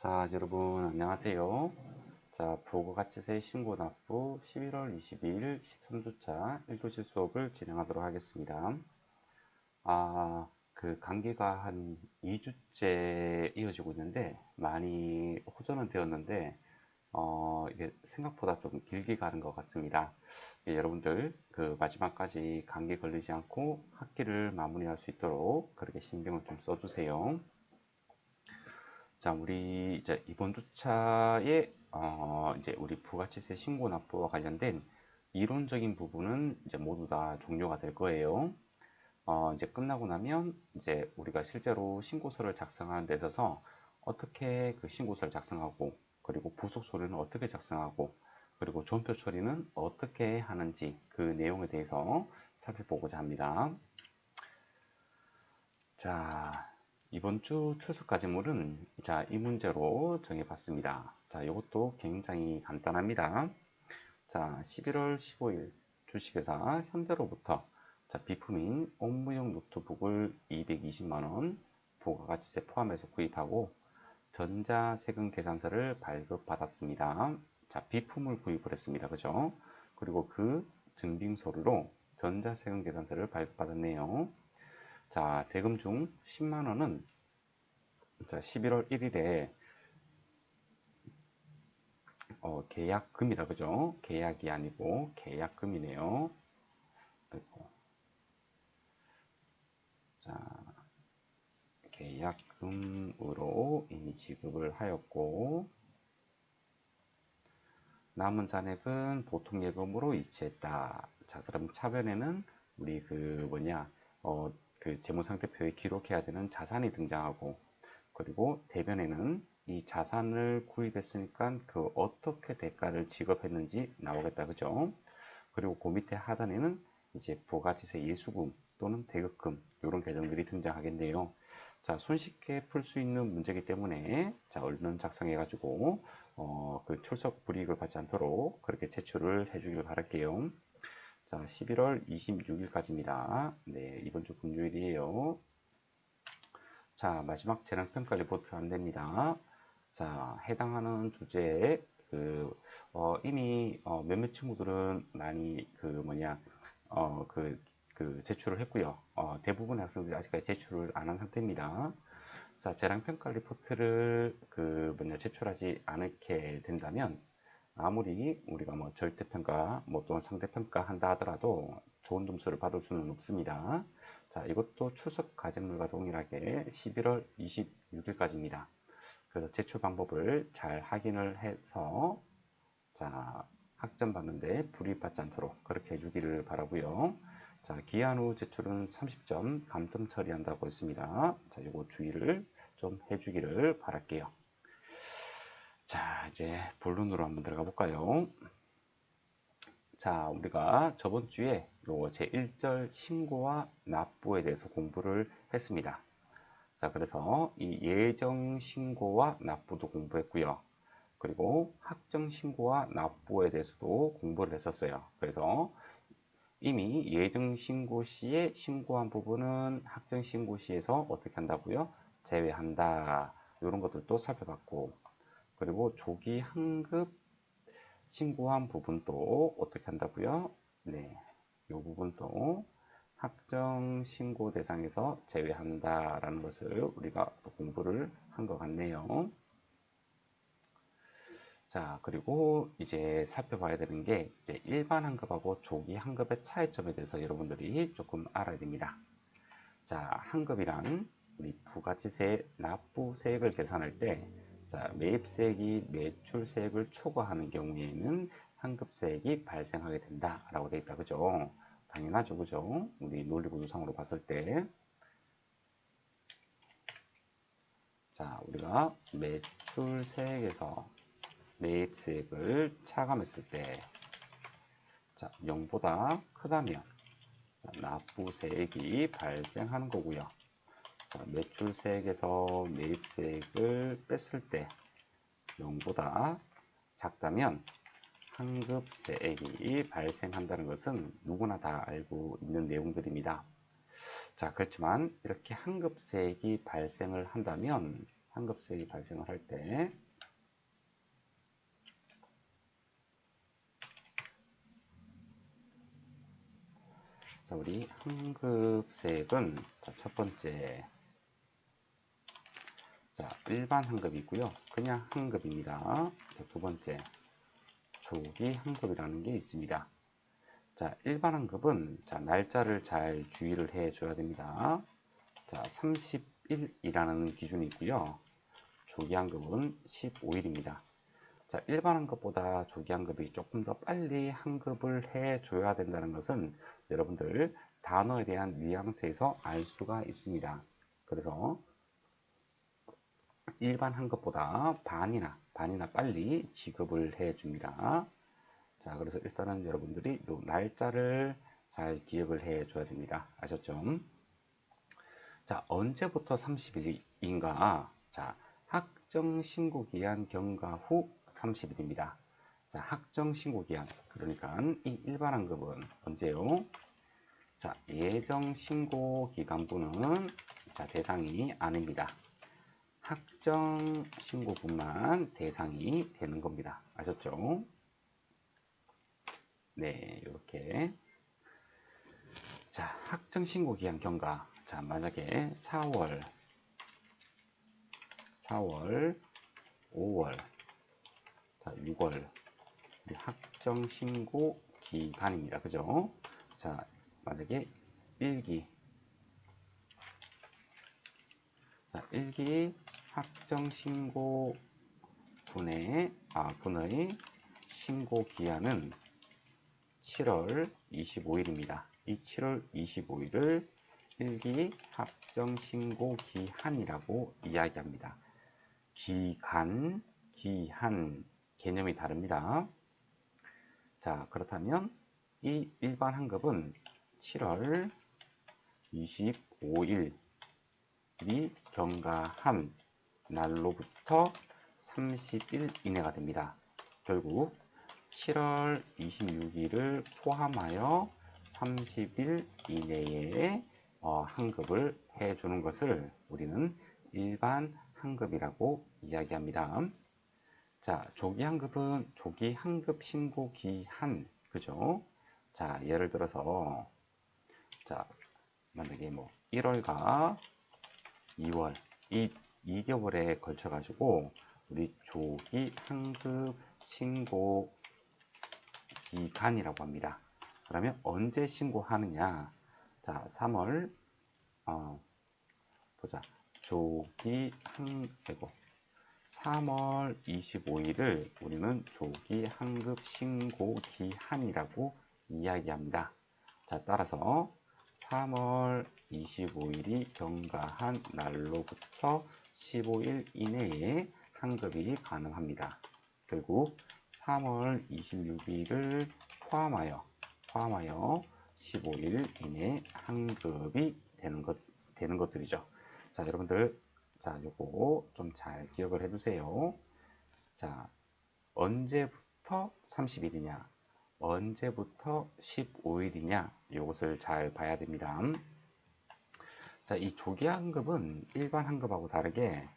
자, 여러분 안녕하세요. 자, 부가가치세 신고 납부 11월 22일 13주차 1교시 수업을 진행하도록 하겠습니다. 감기가 한 2주째 이어지고 있는데 많이 호전은 되었는데 이게 생각보다 좀 길게 가는 것 같습니다. 여러분들 그 마지막까지 감기 걸리지 않고 학기를 마무리할 수 있도록 그렇게 신경을 좀 써주세요. 자, 우리 이제 이번 주차에 이제 우리 부가치세 신고 납부와 관련된 이론적인 부분은 이제 모두 다 종료가 될 거예요. 이제 끝나고 나면 이제 우리가 실제로 신고서를 작성하는 데 있어서 어떻게 그 신고서를 작성하고, 그리고 부속서류는 어떻게 작성하고, 그리고 존표 처리는 어떻게 하는지 그 내용에 대해서 살펴보고자 합니다. 자, 이번 주 출석 과제물은 자, 이 문제로 정해봤습니다. 자, 이것도 굉장히 간단합니다. 자, 11월 15일 주식회사 현대로부터 자, 비품인 업무용 노트북을 220만원 부가가치세 포함해서 구입하고 전자세금 계산서를 발급받았습니다. 자, 비품을 구입을 했습니다. 그죠? 그리고 그 증빙서류로 전자세금 계산서를 발급받았네요. 자, 대금 중 10만원은 자, 11월 1일에 계약금이다. 그죠? 계약이 아니고 계약금이네요. 아이고. 자, 계약금으로 이미 지급을 하였고 남은 잔액은 보통예금으로 이체했다. 자, 그럼 차변에는 우리 그 뭐냐 그 재무상태표에 기록해야 되는 자산이 등장하고, 그리고 대변에는 이 자산을 구입했으니까 그 어떻게 대가를 지급했는지 나오겠다. 그죠? 그리고 그 밑에 하단에는 이제 부가지세 예수금 또는 대급금 이런 계정들이 등장하겠네요. 자, 손쉽게 풀 수 있는 문제이기 때문에 자, 얼른 작성해 가지고 그 출석 불이익을 받지 않도록 그렇게 제출을 해주길 바랄게요. 자, 11월 26일까지입니다. 네, 이번 주 금요일이에요. 자, 마지막 재량평가 리포트 안됩니다. 자, 해당하는 주제에 이미 몇몇 친구들은 많이 제출을 했고요. 대부분의 학생들이 아직까지 제출을 안 한 상태입니다. 자, 재량평가 리포트를 제출하지 않게 된다면 아무리 우리가 뭐 절대평가, 뭐 또는 상대평가 한다 하더라도 좋은 점수를 받을 수는 없습니다. 자, 이것도 출석 과제물과 동일하게 11월 26일까지입니다. 그래서 제출 방법을 잘 확인을 해서 자, 학점 받는데 불이익받지 않도록 그렇게 해주기를 바라고요. 자, 기한 후 제출은 30점 감점 처리한다고 했습니다. 자, 이거 주의를 좀 해주기를 바랄게요. 자, 이제 본론으로 한번 들어가 볼까요? 자, 우리가 저번 주에 요 제1절 신고와 납부에 대해서 공부를 했습니다. 자, 그래서 이 예정 신고와 납부도 공부했고요. 그리고 학정 신고와 납부에 대해서도 공부를 했었어요. 그래서 이미 예정 신고 시에 신고한 부분은 학정 신고 시에서 어떻게 한다고요? 제외한다. 이런 것들도 살펴봤고, 그리고 조기 환급 신고한 부분도 어떻게 한다고요? 네, 이 부분도 학정 신고 대상에서 제외한다라는 것을 우리가 공부를 한 것 같네요. 자, 그리고 이제 살펴봐야 되는 게 이제 일반 환급하고 조기 환급의 차이점에 대해서 여러분들이 조금 알아야 됩니다. 자, 환급이란 우리 부가치세 납부세액을 계산할 때 자, 매입세액이 매출세액을 초과하는 경우에는 환급세액이 발생하게 된다라고 되어 있다. 그죠? 당연하죠. 그죠? 우리 논리구조상으로 봤을 때. 자, 우리가 매출세액에서 매입세액을 차감했을 때 자, 0보다 크다면 자, 납부세액이 발생하는 거고요. 자, 매출세액에서 매입세액을 뺐을 때 0보다 작다면 환급세액이 발생한다는 것은 누구나 다 알고 있는 내용들입니다. 자, 그렇지만 이렇게 환급세액이 발생을 한다면 환급세액이 발생을 할 때, 자, 우리 환급세액은 자, 첫 번째, 자, 일반 환급이고요. 그냥 환급입니다. 자, 두 번째, 조기 환급이라는 게 있습니다. 자, 일반 환급은 자, 날짜를 잘 주의를 해 줘야 됩니다. 자, 30일이라는 기준이 있고요. 조기 환급은 15일입니다. 자, 일반 환급보다 조기 환급이 조금 더 빨리 환급을 해 줘야 된다는 것은 여러분들 단어에 대한 뉘앙스에서 알 수가 있습니다. 그래서 일반 환급보다 반이나 빨리 지급을 해 줍니다. 자, 그래서 일단은 여러분들이 이 날짜를 잘 기억을 해 줘야 됩니다. 아셨죠? 자, 언제부터 30일인가? 자, 확정 신고 기한 경과 후 30일입니다. 자, 확정 신고 기한. 그러니까 이 일반 환급은 언제요? 자, 예정 신고 기간분은 자, 대상이 아닙니다. 확정 신고분만 대상이 되는 겁니다. 아셨죠? 네, 이렇게. 자, 확정 신고 기한 경과. 자, 만약에 4월, 5월, 자, 6월 확정 신고 기간입니다. 그죠? 자, 만약에 1기, 자, 1기 확정 신고 분의 신고 기한은 7월 25일입니다. 이 7월 25일을 1기 확정 신고 기한이라고 이야기합니다. 기간, 기한 개념이 다릅니다. 자, 그렇다면 이 일반 환급은 7월 25일이 경과한 날로부터 30일 이내가 됩니다. 결국 7월 26일을 포함하여 30일 이내에 환급을 해주는 것을 우리는 일반 환급이라고 이야기합니다. 자, 조기 환급은 조기 환급 신고 기한, 그죠? 자, 예를 들어서, 자, 만약에 뭐 1월과 2월, 이 2개월에 걸쳐가지고 우리 조기 환급 신고 기간이라고 합니다. 그러면 언제 신고하느냐? 자, 3월, 보자. 조기 환급, 3월 25일을 우리는 조기 환급 신고 기한이라고 이야기합니다. 자, 따라서 3월 25일이 경과한 날로부터 15일 이내에 환급이 가능합니다. 결국 3월 26일을 포함하여 15일 이내 환급이 되는 것들이죠. 자, 여러분들, 자, 요거 좀 잘 기억을 해두세요. 자, 언제부터 30일이냐, 언제부터 15일이냐, 요것을 잘 봐야 됩니다. 자, 이 조기 환급은 일반 환급하고 다르게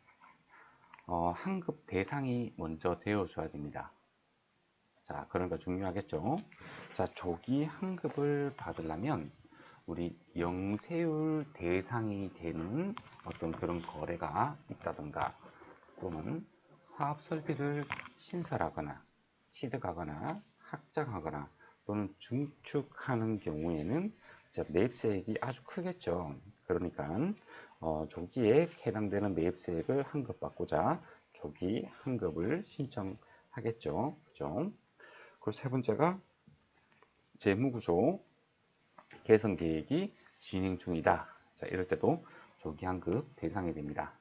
환급 대상이 먼저 되어줘야 됩니다. 자, 그러니까 중요하겠죠. 자, 조기 환급을 받으려면 우리 영세율 대상이 되는 어떤 그런 거래가 있다던가 또는 사업 설비를 신설하거나 취득하거나 확장하거나 또는 중축하는 경우에는 매입세액이 아주 크겠죠. 그러니까 조기에 해당되는 매입세액을 환급받고자 조기 환급을 신청하겠죠. 그죠? 그리고 세 번째가 재무구조 개선 계획이 진행 중이다. 자, 이럴 때도 조기 환급 대상이 됩니다.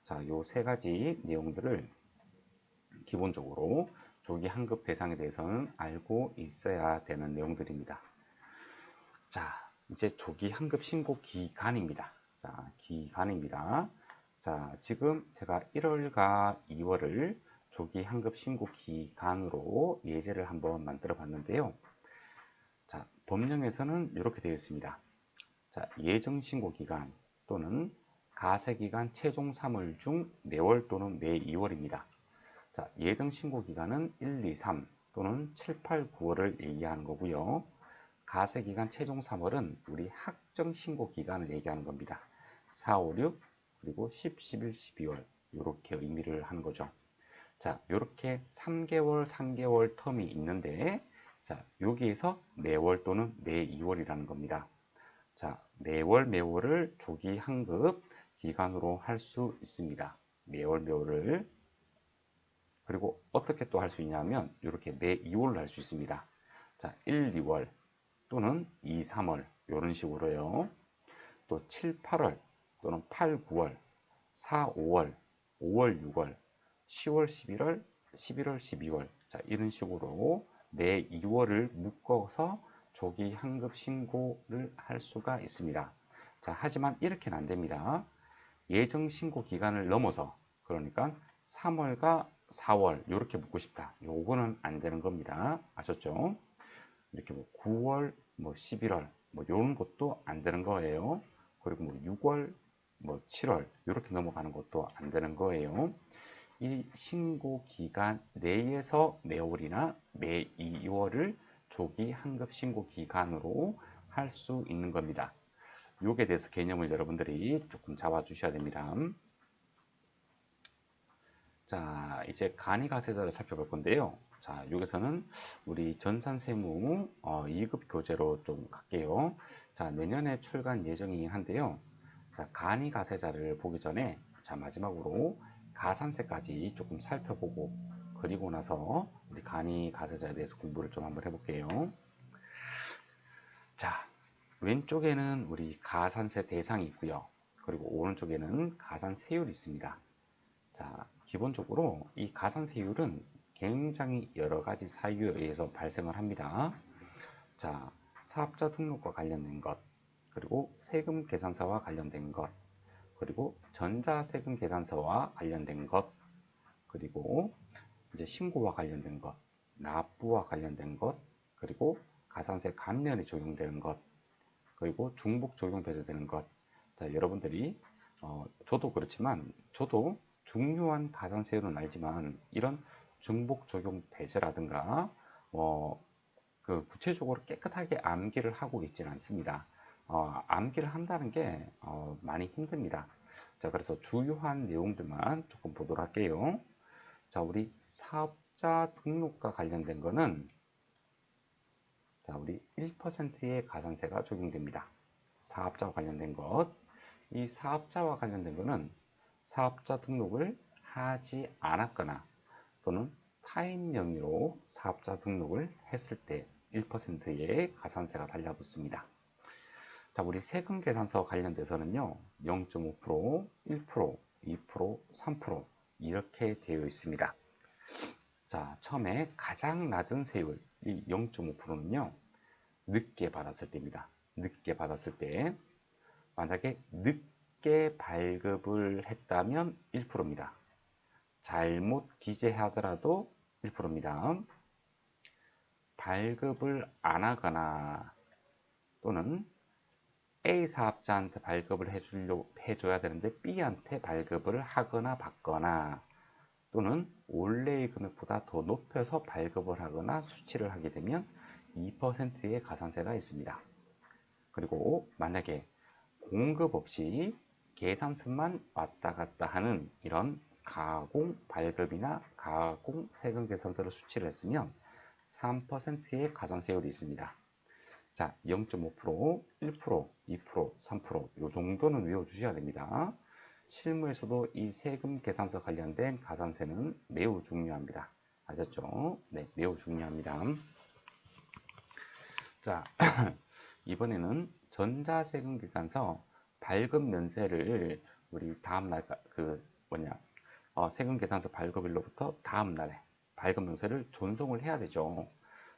자, 요 세 가지 내용들을 기본적으로 조기 환급 대상에 대해서는 알고 있어야 되는 내용들입니다. 자, 이제 조기 환급 신고 기간입니다. 자, 기간입니다. 자, 지금 제가 1월과 2월을 조기 환급 신고 기간으로 예제를 한번 만들어 봤는데요. 자, 법령에서는 이렇게 되어 있습니다. 자, 예정 신고 기간 또는 가세기간 최종 3월 중 매월 또는 매 2월입니다. 자, 예정 신고 기간은 1, 2, 3 또는 7, 8, 9월을 얘기하는 거고요. 가세기간 최종 3월은 우리 학정 신고 기간을 얘기하는 겁니다. 4, 5, 6 그리고 10, 11, 12월 이렇게 의미를 하는 거죠. 자, 이렇게 3개월, 3개월 텀이 있는데 자, 여기에서 매월 또는 매 2월이라는 겁니다. 자, 매월, 매월을 조기 환급 기간으로 할 수 있습니다. 매월, 매월을. 그리고 어떻게 또 할 수 있냐면 이렇게 매 2월로 할 수 있습니다. 자, 1, 2월 또는 2, 3월 이런 식으로요. 또 7, 8월 또는 8, 9월, 4, 5월, 5월, 6월, 10월, 11월, 11월, 12월 자, 이런 식으로 매 2월을 묶어서 조기 환급 신고를 할 수가 있습니다. 자, 하지만 이렇게는 안 됩니다. 예정 신고 기간을 넘어서 그러니까 3월과 4월 이렇게 묶고 싶다. 요거는 안 되는 겁니다. 아셨죠? 이렇게 뭐 9월, 뭐 11월 뭐 이런 것도 안 되는 거예요. 그리고 뭐 6월, 뭐 7월 이렇게 넘어가는 것도 안 되는 거예요. 이 신고 기간 내에서 매월이나 매 2월을 조기 환급 신고 기간으로 할 수 있는 겁니다. 요게 대해서 개념을 여러분들이 조금 잡아 주셔야 됩니다. 자, 이제 간이가세자를 살펴볼 건데요. 자, 여기서는 우리 전산세무 2급 교재로 좀 갈게요. 자, 내년에 출간 예정이긴 한데요. 자, 간이가세자를 보기 전에 자, 마지막으로 가산세까지 조금 살펴보고 그리고 나서 우리 간이가세자에 대해서 공부를 좀 한번 해볼게요. 자, 왼쪽에는 우리 가산세 대상이 있고요. 그리고 오른쪽에는 가산세율이 있습니다. 자, 기본적으로 이 가산세율은 굉장히 여러 가지 사유에 의해서 발생을 합니다. 자, 사업자 등록과 관련된 것, 그리고 세금 계산서와 관련된 것, 그리고 전자세금 계산서와 관련된 것, 그리고 이제 신고와 관련된 것, 납부와 관련된 것, 그리고 가산세 감면이 적용되는 것, 그리고 중복 적용 배제되는 것. 자, 여러분들이 저도 그렇지만 저도 중요한 가산세율은 알지만 이런 중복 적용 배제라든가 그 구체적으로 깨끗하게 암기를 하고 있지는 않습니다. 암기를 한다는 게 많이 힘듭니다. 자, 그래서 주요한 내용들만 조금 보도록 할게요. 자, 우리 사업자 등록과 관련된 거는 자, 우리 1%의 가산세가 적용됩니다. 사업자와 관련된 것. 이 사업자와 관련된 거는 사업자 등록을 하지 않았거나 또는 타인 명의로 사업자 등록을 했을 때 1%의 가산세가 달라붙습니다. 자, 우리 세금 계산서 관련돼서는요, 0.5%, 1%, 2%, 3% 이렇게 되어 있습니다. 자, 처음에 가장 낮은 세율, 이 0.5%는요, 늦게 받았을 때입니다. 늦게 받았을 때, 만약에 늦게 발급을 했다면 1%입니다. 잘못 기재하더라도 1%입니다. 발급을 안 하거나 또는 A 사업자한테 발급을 해줘야 되는데 B한테 발급을 하거나 받거나 또는 원래의 금액보다 더 높여서 발급을 하거나 수취를 하게 되면 2%의 가산세가 있습니다. 그리고 만약에 공급 없이 계산서만 왔다 갔다 하는 이런 가공 발급이나 가공 세금 계산서를 수취를 했으면 3%의 가산세율이 있습니다. 자, 0.5%, 1%, 2%, 3%, 이 정도는 외워주셔야 됩니다. 실무에서도 이 세금 계산서 관련된 가산세는 매우 중요합니다. 아셨죠? 네, 매우 중요합니다. 자, 이번에는 전자세금 계산서 발급 면세를 우리 다음날 세금 계산서 발급일로부터 다음날에 발급 면세를 전송을 해야 되죠.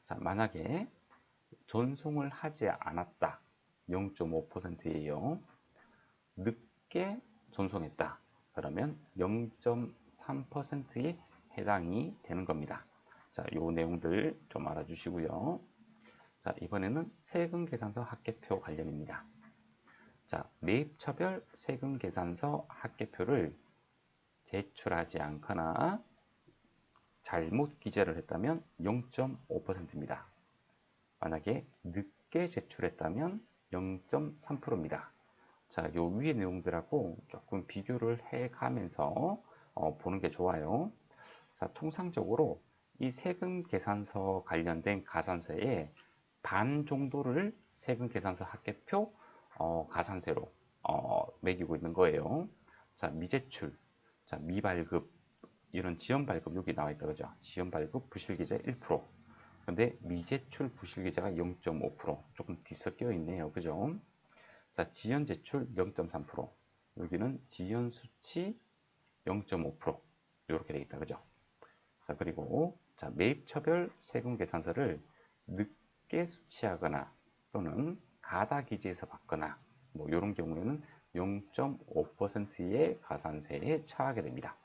자, 만약에 전송을 하지 않았다. 0.5%예요. 늦게 전송했다. 그러면 0.3%에 해당이 되는 겁니다. 자, 요 내용들 좀 알아주시고요. 자, 이번에는 세금 계산서 합계표 관련입니다. 자, 매입처별 세금계산서 합계표를 제출하지 않거나 잘못 기재를 했다면 0.5%입니다. 만약에 늦게 제출했다면 0.3%입니다. 자, 요 위의 내용들하고 조금 비교를 해가면서 보는 게 좋아요. 자, 통상적으로 이 세금 계산서 관련된 가산세의 반 정도를 세금 계산서 합계표 가산세로 매기고 있는 거예요. 자, 미제출, 자, 미발급, 이런 지연발급 여기 나와 있다 그죠? 지연발급 부실기재 1%. 근데 미제출 부실기재가 0.5%. 조금 뒤섞여 있네요. 그죠? 자, 지연제출 0.3%. 여기는 지연수치 0.5%. 이렇게 되어 있다 그죠? 자, 그리고 자, 매입처별 세금계산서를 늦게 수취하거나 또는 가다기재에서 받거나 뭐 이런 경우에는 0.5%의 가산세에 처하게 됩니다.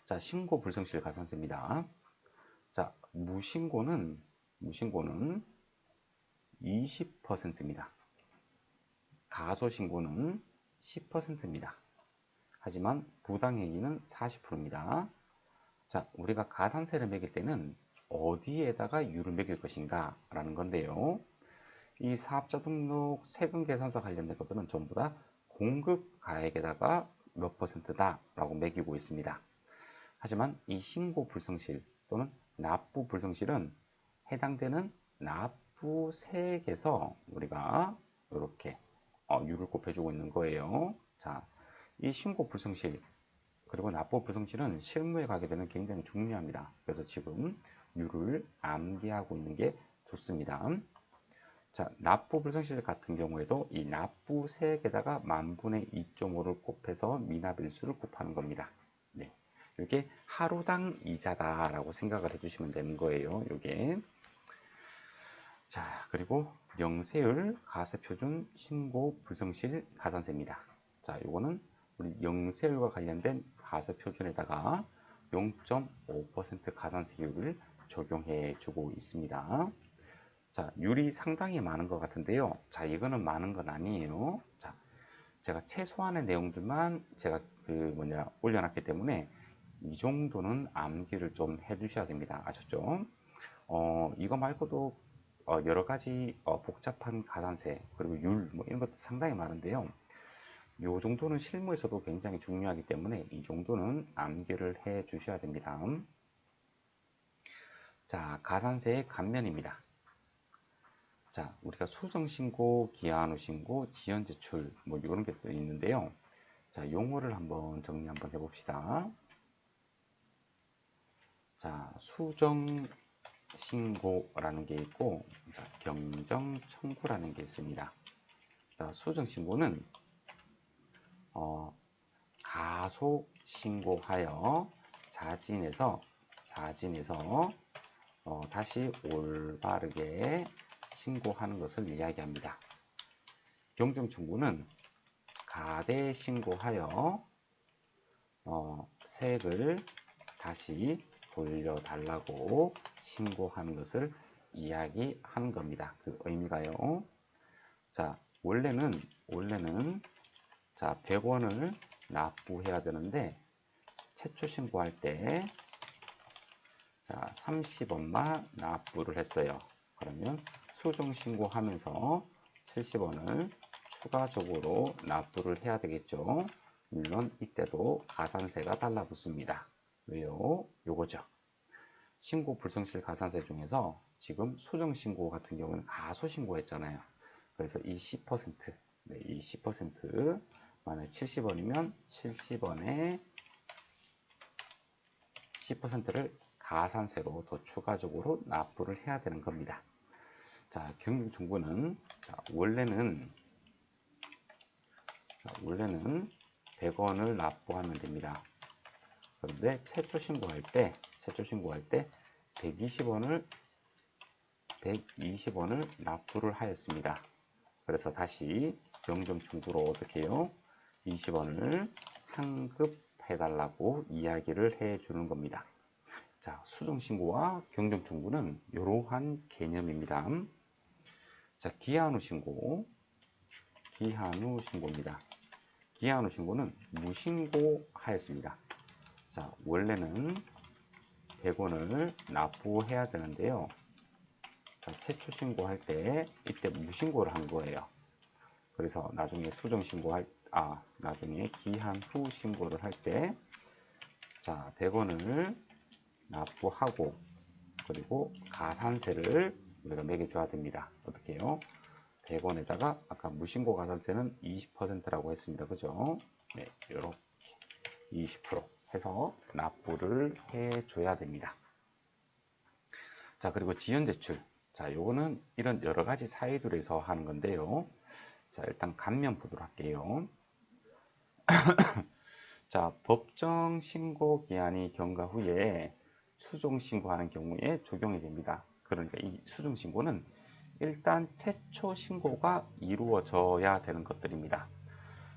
자, 신고 불성실 가산세입니다. 자, 무신고는 20%입니다. 가소신고는 10%입니다. 하지만 부당행위는 40%입니다. 자, 우리가 가산세를 매길 때는 어디에다가 유를 매길 것인가 라는 건데요. 이 사업자 등록 세금 계산서 관련된 것들은 전부 다 공급 가액에다가 몇 %다 라고 매기고 있습니다. 하지만 이 신고 불성실 또는 납부 불성실은 해당되는 납부세액에서 우리가 이렇게 유를 곱해주고 있는 거예요. 자, 이 신고 불성실 그리고 납부 불성실은 실무에 가게 되면 굉장히 중요합니다. 그래서 지금 유를 암기하고 있는 게 좋습니다. 자, 납부 불성실 같은 경우에도 이 납부세액에다가 만분의 2.5를 곱해서 미납일수를 곱하는 겁니다. 네. 이게 하루당 이자다라고 생각을 해주시면 되는 거예요. 요게. 자, 그리고 영세율 가세표준 신고 불성실 가산세입니다. 자, 요거는 우리 영세율과 관련된 가세표준에다가 0.5% 가산세율을 적용해 주고 있습니다. 자, 율이 상당히 많은 것 같은데요. 자, 이거는 많은 건 아니에요. 자, 제가 최소한의 내용들만 제가 올려놨기 때문에 이 정도는 암기를 좀 해두셔야 됩니다. 아셨죠? 이거 말고도 여러 가지 복잡한 가산세 그리고 율 뭐 이런 것도 상당히 많은데요. 이 정도는 실무에서도 굉장히 중요하기 때문에 이 정도는 암기를 해 주셔야 됩니다. 자, 가산세의 감면입니다. 자, 우리가 수정신고, 기한후신고, 지연제출 뭐 이런 게 또 있는데요. 자, 용어를 한번 정리 한번 해봅시다. 자, 수정신고라는 게 있고, 자, 경정청구라는 게 있습니다. 자, 수정신고는 가소신고하여 자진해서 다시 올바르게 신고하는 것을 이야기합니다. 경정청구는 가대신고하여 세액을 다시 돌려달라고 신고하는 것을 이야기하는 겁니다. 그 의미가요. 자, 원래는 자, 100원을 납부해야 되는데 최초 신고할 때 자, 30원만 납부를 했어요. 그러면 수정 신고하면서 70원을 추가적으로 납부를 해야 되겠죠. 물론 이때도 가산세가 달라붙습니다. 왜요? 요거죠. 신고 불성실 가산세 중에서 지금 수정 신고 같은 경우는 가소신고 했잖아요. 그래서 이 10%, 네, 이 10% 만약 70원이면 70원에 10%를 가산세로 더 추가적으로 납부를 해야 되는 겁니다. 자, 경정청구는 원래는 100원을 납부하면 됩니다. 그런데 최초 신고할 때 120원을 납부를 하였습니다. 그래서 다시 경정청구로 어떻게 해요? 20원을 환급해달라고 이야기를 해주는 겁니다. 자, 수정신고와 경정청구는 이러한 개념입니다. 자, 기한후 신고. 기한 후 신고입니다. 기한 후 신고는 무신고하였습니다. 자, 원래는 100원을 납부해야 되는데요. 자, 최초 신고할 때 이때 무신고를 한 거예요. 그래서 나중에 나중에 기한 후 신고를 할 때, 자, 100원을 납부하고, 그리고 가산세를 우리가 매겨줘야 됩니다. 어떻게 해요? 100원에다가 아까 무신고 가산세는 20%라고 했습니다. 그죠? 네, 이렇게 20% 해서 납부를 해줘야 됩니다. 자, 그리고 지연대출. 자, 요거는 이런 여러 가지 사유들에서 하는 건데요. 자, 일단 감면 보도록 할게요. 자, 법정 신고 기한이 경과 후에 수정 신고하는 경우에 적용이 됩니다. 그러니까 이 수정 신고는 일단 최초 신고가 이루어져야 되는 것들입니다.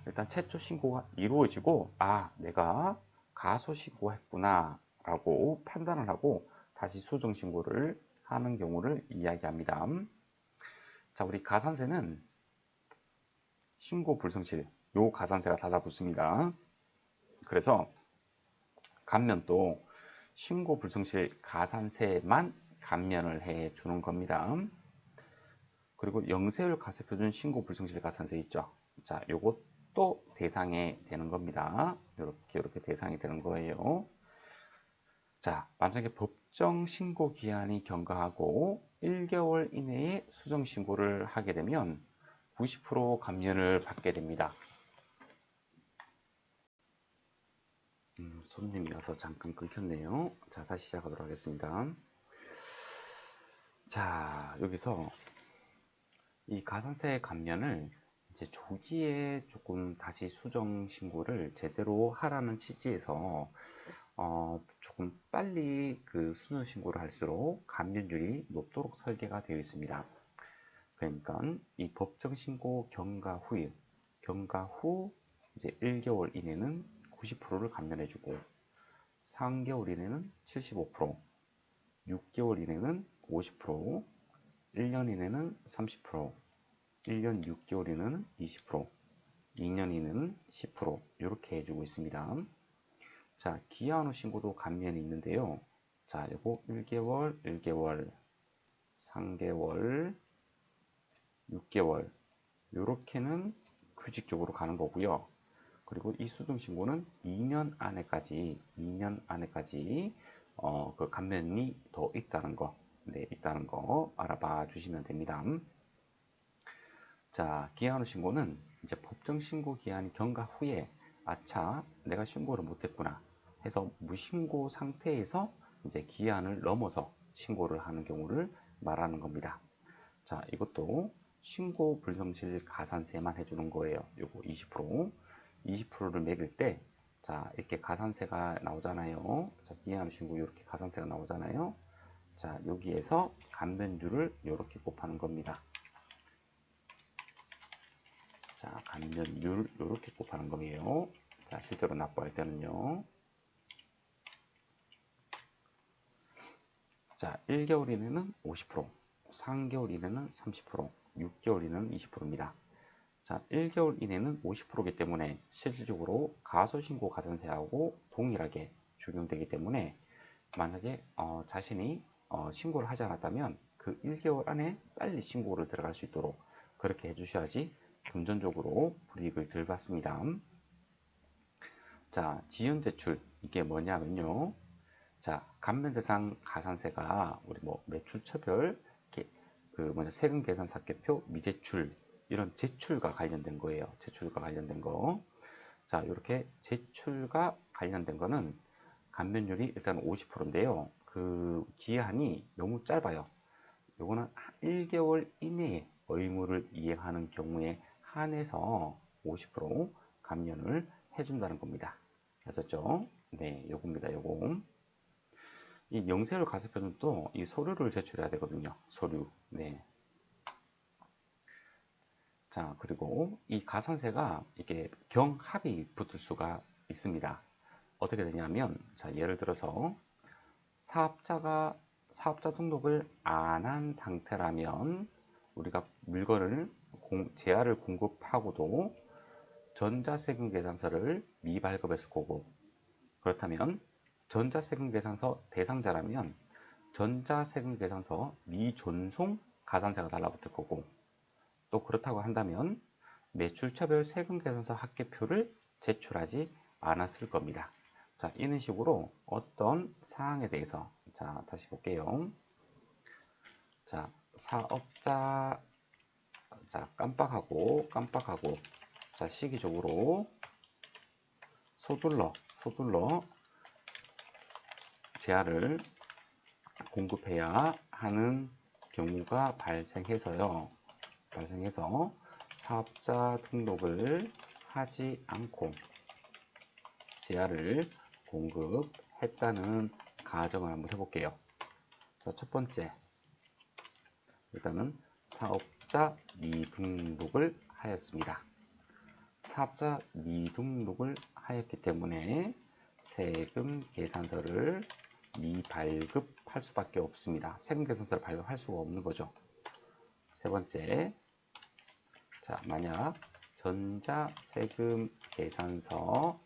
일단 최초 신고가 이루어지고, 아, 내가 가소 신고했구나 라고 판단을 하고 다시 수정 신고를 하는 경우를 이야기합니다. 자, 우리 가산세는 신고 불성실, 요 가산세가 닫아붙습니다. 그래서 감면도 신고 불성실 가산세만 감면을 해 주는 겁니다. 그리고 영세율 가세표준 신고 불성실 가산세 있죠. 자, 요것도 대상이 되는 겁니다. 이렇게 대상이 되는 거예요. 자, 만약에 법정 신고 기한이 경과하고 1개월 이내에 수정 신고를 하게 되면 90% 감면을 받게 됩니다. 손님이 와서 잠깐 끊겼네요. 자, 다시 시작하도록 하겠습니다. 자, 여기서 이 가산세 감면을 이제 조기에 조금 다시 수정 신고를 제대로 하라는 취지에서 조금 빨리 그 수정 신고를 할수록 감면율이 높도록 설계가 되어 있습니다. 그러니까 이 법정 신고 경과 후 이제 1개월 이내는 90%를 감면해주고 3개월 이내는 75%, 6개월 이내는 50%, 1년 이내는 30%, 1년 6개월 이내는 20%, 2년 이내는 10% 이렇게 해주고 있습니다. 자, 기한 후 신고도 감면이 있는데요. 자, 요거 1개월, 3개월, 6개월 요렇게는 규칙적으로 가는 거고요. 그리고 이 수정 신고는 2년 안에까지 그 감면이 더 있다는 거, 있다는 거 알아봐 주시면 됩니다. 자, 기한 후 신고는 이제 법정 신고 기한이 경과 후에 아차, 내가 신고를 못했구나 해서 무신고 상태에서 이제 기한을 넘어서 신고를 하는 경우를 말하는 겁니다. 자, 이것도 신고 불성실 가산세만 해주는 거예요. 요거 20%를 매길 때, 자, 이렇게 가산세가 나오잖아요. 자, 기한 후 신고 이렇게 가산세가 나오잖아요. 자, 여기에서 감면율을 이렇게 곱하는 겁니다. 자, 감면율 이렇게 곱하는 거예요. 자, 실제로 납부할 때는요. 자, 1개월 이내는 50%, 3개월 이내는 30%, 6개월 이내는 20%입니다. 자, 1개월 이내는 50%이기 때문에 실질적으로 가소신고 가산세하고 동일하게 적용되기 때문에 만약에 자신이 신고를 하지 않았다면 그 1개월 안에 빨리 신고를 들어갈 수 있도록 그렇게 해주셔야지 금전적으로 불이익을 덜 받습니다. 자, 지연대출 이게 뭐냐면요. 자, 감면 대상 가산세가 우리 뭐 매출처별, 세금 계산 사개표, 미제출 이런 제출과 관련된 거예요. 제출과 관련된 거. 자, 이렇게 제출과 관련된 거는 감면율이 일단 50%인데요. 그 기한이 너무 짧아요. 요거는 1개월 이내에 의무를 이행하는 경우에 한해서 50% 감면을 해준다는 겁니다. 아셨죠? 네, 요겁니다. 요거. 이 영세율 가산표는 또 이 서류를 제출해야 되거든요. 서류. 네. 자, 그리고 이 가산세가 이게 경합이 붙을 수가 있습니다. 어떻게 되냐면, 자, 예를 들어서 사업자 등록을 안 한 상태라면 우리가 물건을 재화를 공급하고도 전자세금 계산서를 미발급했을 거고, 그렇다면 전자세금 계산서 대상자라면 전자세금 계산서 미존송 가산세가 달라붙을 거고, 또 그렇다고 한다면 매출처별 세금 계산서 합계표를 제출하지 않았을 겁니다. 자, 이런 식으로 어떤 사항에 대해서, 자, 다시 볼게요. 자, 사업자, 자, 깜빡하고, 자, 시기적으로 서둘러 재화를 공급해야 하는 경우가 발생해서 사업자 등록을 하지 않고 재화를 공급했다는 가정을 한번 해볼게요. 자, 첫 번째, 일단은 사업자 미등록을 하였습니다. 사업자 미등록을 하였기 때문에 세금 계산서를 미발급할 수밖에 없습니다. 세금 계산서를 발급할 수가 없는 거죠. 세 번째, 자, 만약 전자세금 계산서를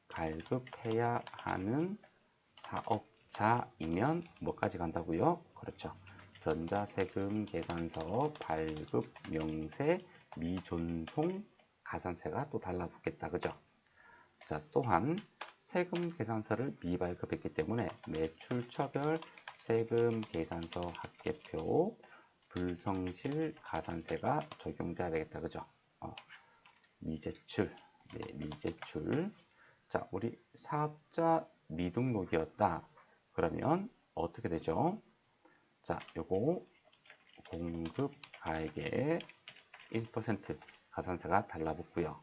발급해야 하는 사업자이면 뭐까지 간다고요? 그렇죠. 전자세금 계산서 발급 명세 미존송 가산세가 또 달라붙겠다. 그죠? 자, 또한 세금 계산서를 미발급했기 때문에 매출처별 세금 계산서 합계표 불성실 가산세가 적용돼야 되겠다. 그죠? 미제출. 네, 미제출. 자, 우리 사업자 미등록이었다. 그러면 어떻게 되죠? 자, 요거 공급가액의 1% 가산세가 달라붙고요.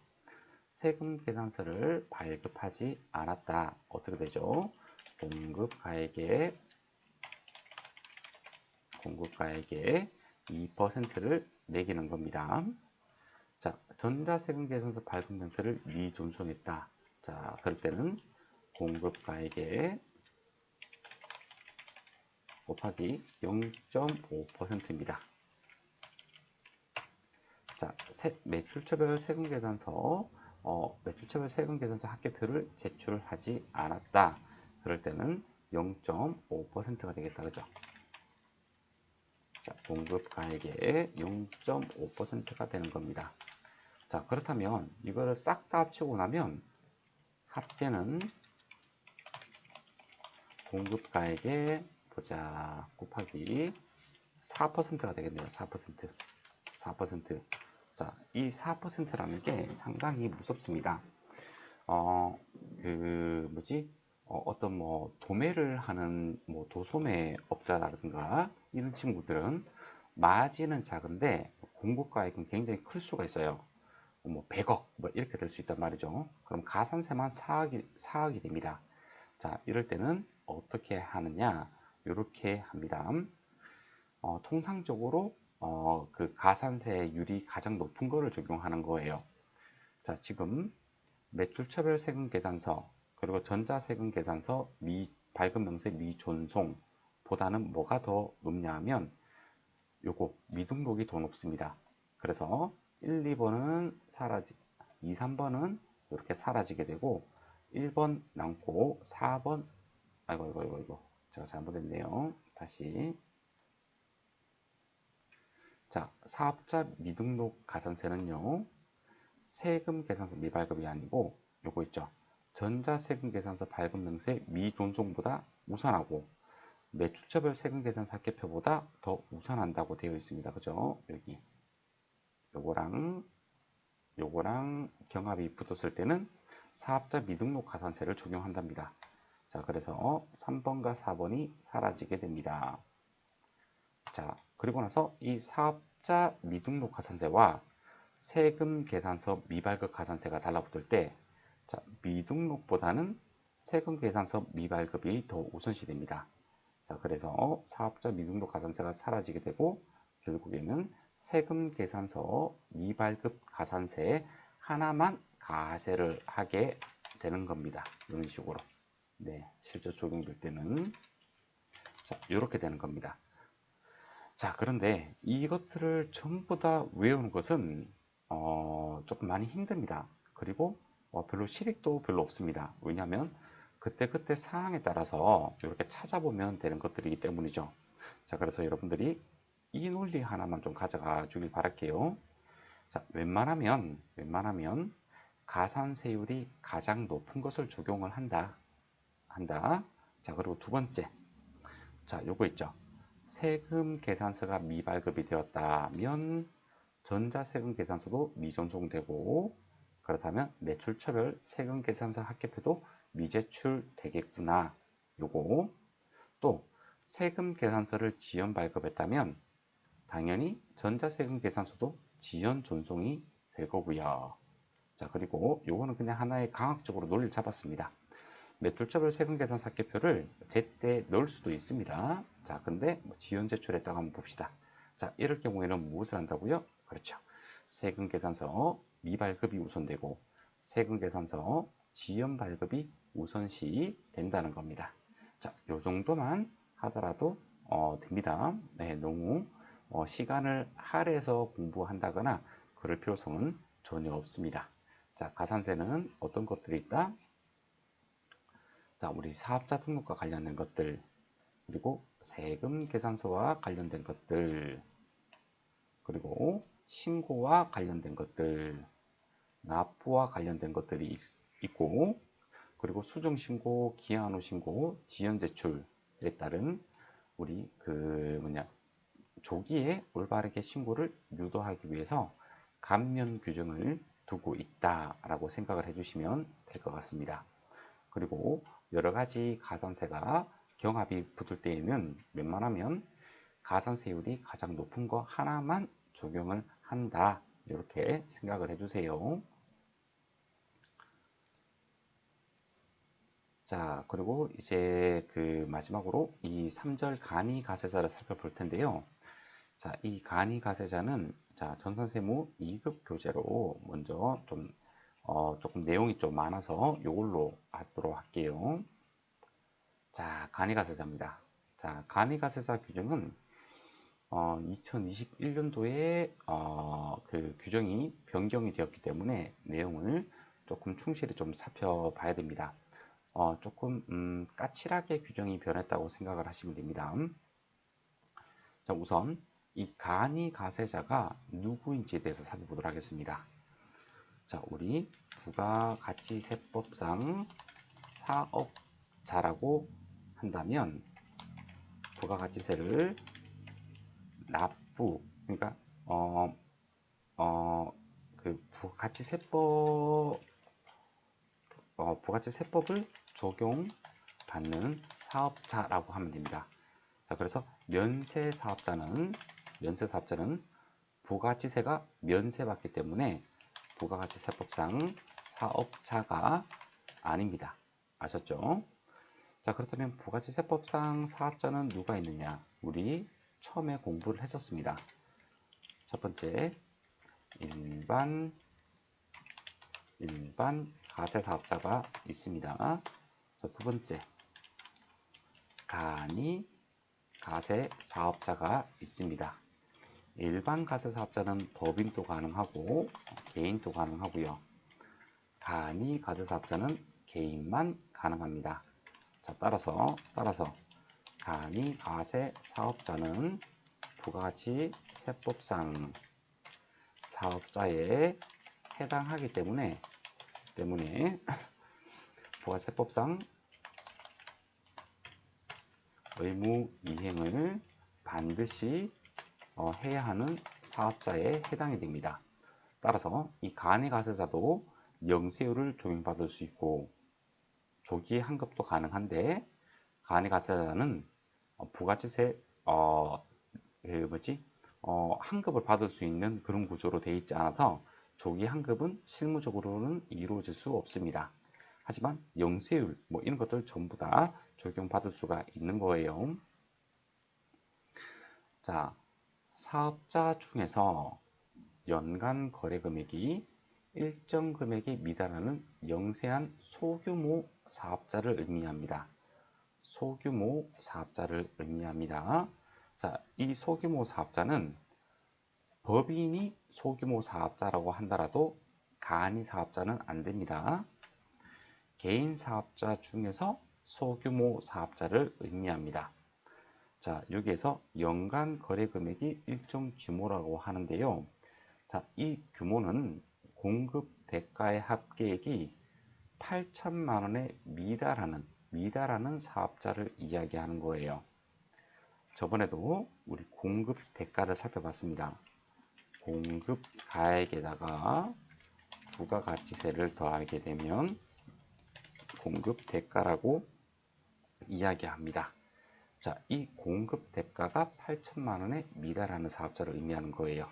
세금 계산서를 발급하지 않았다. 어떻게 되죠? 공급가액의 2%를 매기는 겁니다. 자, 전자세금 계산서 발급 명세를 미존송했다. 자, 그럴 때는 공급가액의 곱하기 0.5%입니다. 자, 매출처별 세금 계산서 합계표를 제출하지 않았다. 그럴 때는 0.5%가 되겠다. 그죠? 자, 공급가액의 0.5%가 되는 겁니다. 자, 그렇다면 이거를 싹 다 합치고 나면 합계는 공급가액의 보자 곱하기 4%가 되겠네요. 4%. 자, 이 4%라는 게 상당히 무섭습니다. 어떤 도매를 하는 도소매 업자라든가 이런 친구들은 마진은 작은데 공급가액은 굉장히 클 수가 있어요. 100억 이렇게 될 수 있단 말이죠. 그럼 가산세만 4억이 됩니다. 자, 이럴 때는 어떻게 하느냐? 이렇게 합니다. 통상적으로 그 가산세율이 가장 높은 거를 적용하는 거예요. 자, 지금 매출처별 세금 계산서 그리고 전자세금 계산서 발급 명세 미존송 보다는 뭐가 더 높냐 하면 요거 미등록이 더 높습니다. 그래서 1, 2번은 2, 3번은 이렇게 사라지게 되고 1번 남고 4번 아이고 제가 잘못했네요. 다시. 자, 사업자 미등록 가산세는요. 세금 계산서 미발급이 아니고 요거 있죠. 전자세금 계산서 발급 명세 미존송보다 우선하고 매출처별 세금 계산서 합계표보다 더 우선한다고 되어 있습니다. 그죠? 여기 요거랑 경합이 붙었을 때는 사업자 미등록 가산세를 적용한답니다. 자, 그래서 3번과 4번이 사라지게 됩니다. 자, 그리고 나서 이 사업자 미등록 가산세와 세금 계산서 미발급 가산세가 달라붙을 때, 자, 미등록보다는 세금 계산서 미발급이 더 우선시 됩니다. 자, 그래서 사업자 미등록 가산세가 사라지게 되고 결국에는 세금 계산서 미발급 가산세 하나만 가세를 하게 되는 겁니다. 이런 식으로. 네, 실제 적용될 때는 자, 이렇게 되는 겁니다. 자, 그런데 이것들을 전부 다 외우는 것은 조금 많이 힘듭니다. 그리고 별로 실익도 별로 없습니다. 왜냐하면 그때그때 상황에 따라서 이렇게 찾아보면 되는 것들이기 때문이죠. 자, 그래서 여러분들이 이 논리 하나만 좀 가져가 주길 바랄게요. 자, 웬만하면 가산세율이 가장 높은 것을 적용을 한다. 자, 그리고 두 번째. 자, 요거 있죠. 세금 계산서가 미발급이 되었다면 전자세금 계산서도 미전송되고, 그렇다면 매출처별 세금 계산서 합계표도 미제출되겠구나. 요거. 또 세금 계산서를 지연 발급했다면 당연히 전자세금 계산서도 지연 전송이 될 거고요. 자, 그리고 요거는 그냥 하나의 강학적으로 논리를 잡았습니다. 매출처별 세금 계산 합계표를 제때 넣을 수도 있습니다. 자, 근데 지연 제출했다고 한번 봅시다. 자, 이럴 경우에는 무엇을 한다고요? 그렇죠. 세금 계산서 미발급이 우선되고 세금 계산서 지연 발급이 우선시 된다는 겁니다. 자, 요 정도만 하더라도 됩니다. 네, 너무 시간을 할애해서 공부한다거나 그럴 필요성은 전혀 없습니다. 자, 가산세는 어떤 것들이 있다? 자, 우리 사업자 등록과 관련된 것들, 그리고 세금 계산서와 관련된 것들, 그리고 신고와 관련된 것들, 납부와 관련된 것들이 있고, 그리고 수정신고, 기한 후 신고, 지연 제출에 따른 우리 조기에 올바르게 신고를 유도하기 위해서 감면 규정을 두고 있다라고 생각을 해주시면 될 것 같습니다. 그리고 여러 가지 가산세가 경합이 붙을 때에는 웬만하면 가산세율이 가장 높은 거 하나만 적용을 한다. 이렇게 생각을 해주세요. 자, 그리고 이제 마지막으로 이 3절 간이가세자를 살펴볼 텐데요. 자, 이 간이가세자는 자, 전산세무 2급 교재로 먼저 조금 내용이 좀 많아서 이걸로 하도록 할게요. 자, 간이가세자입니다. 자, 간이가세자 규정은 2021년도에 그 규정이 변경이 되었기 때문에 내용을 조금 충실히 좀 살펴봐야 됩니다. 조금 까칠하게 규정이 변했다고 생각을 하시면 됩니다. 자, 우선 이 간이가세자가 누구인지에 대해서 살펴보도록 하겠습니다. 자, 우리 부가가치세법상 사업자라고 한다면 부가가치세를 납부, 그러니까 부가가치세법을 적용받는 사업자라고 하면 됩니다. 자, 그래서 면세사업자는 부가가치세가 면세받기 때문에 부가가치세법상 사업자가 아닙니다. 아셨죠? 자, 그렇다면 부가가치세법상 사업자는 누가 있느냐? 우리 처음에 공부를 했었습니다. 첫 번째, 일반 가세사업자가 있습니다. 자, 두 번째, 간이 가세사업자가 있습니다. 일반 가세사업자는 법인도 가능하고 개인도 가능하고요. 간이 가세사업자는 개인만 가능합니다. 자, 따라서 간이 가세사업자는 부가가치세법상 사업자에 해당하기 때문에 부가세법상 의무 이행을 반드시 해야 하는 사업자에 해당이 됩니다. 따라서 이 간이 가세자도 영세율을 적용받을 수 있고 조기 환급도 가능한데 간이 가세자는 부가치세 환급을 받을 수 있는 그런 구조로 되어 있지 않아서 조기 환급은 실무적으로는 이루어질 수 없습니다. 하지만 영세율 이런 것들 전부 다 적용받을 수가 있는 거예요. 자, 사업자 중에서 연간 거래 금액이 일정 금액이 미달하는 영세한 소규모 사업자를 의미합니다. 소규모 사업자를 의미합니다. 자, 이 소규모 사업자는 법인이 소규모 사업자라고 한다라도 간이 사업자는 안 됩니다. 개인 사업자 중에서 소규모 사업자를 의미합니다. 자, 여기에서 연간 거래 금액이 일정 규모라고 하는데요. 자, 이 규모는 공급 대가의 합계액이 8천만 원에 미달하는 사업자를 이야기하는 거예요. 저번에도 우리 공급 대가를 살펴봤습니다. 공급 가액에다가 부가가치세를 더하게 되면 공급 대가라고 이야기합니다. 자, 이 공급 대가가 8천만 원에 미달하는 사업자를 의미하는 거예요.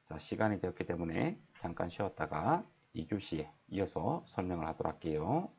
자, 시간이 되었기 때문에 잠깐 쉬었다가 2교시에 이어서 설명을 하도록 할게요.